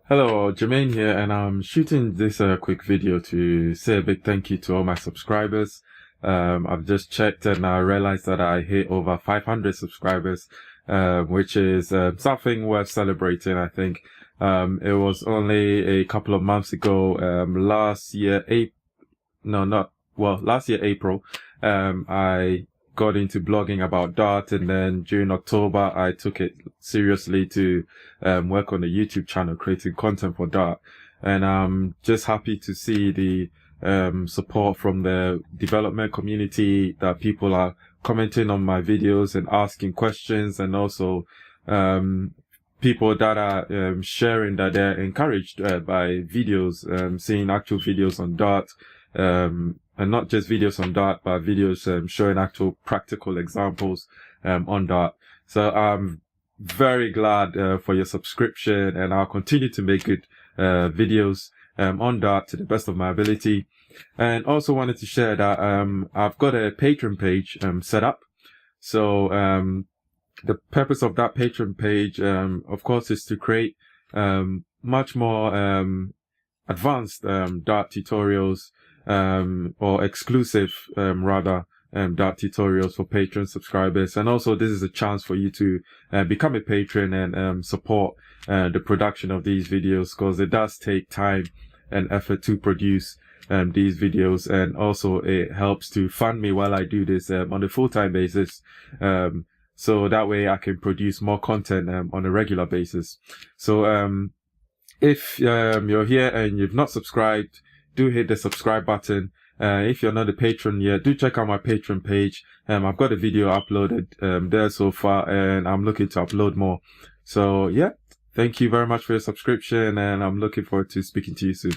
Hello, Jermaine here, and I'm shooting this quick video to say a big thank you to all my subscribers. I've just checked and I realized that I hit over 500 subscribers, which is something worth celebrating, I think. It was only a couple of months ago, last year, April, I got into blogging about Dart, and then during October I took it seriously to work on a YouTube channel creating content for Dart, and I'm just happy to see the support from the development community, that people are commenting on my videos and asking questions, and also people that are sharing that they're encouraged by videos, seeing actual videos on Dart, and not just videos on Dart, but videos showing actual practical examples on Dart. So I'm very glad for your subscription, and I'll continue to make good videos on Dart to the best of my ability. And also wanted to share that I've got a Patreon page set up. So the purpose of that Patreon page, of course, is to create much more advanced Dart tutorials, or exclusive Dart tutorials for Patreon subscribers. And also this is a chance for you to become a patron and support the production of these videos, because it does take time and effort to produce these videos, and also it helps to fund me while I do this on a full-time basis, so that way I can produce more content on a regular basis. So if you're here and you've not subscribed, do hit the subscribe button. If you're not a patron yet, do check out my Patreon page. I've got a video uploaded there so far, and I'm looking to upload more. So yeah, thank you very much for your subscription, and I'm looking forward to speaking to you soon.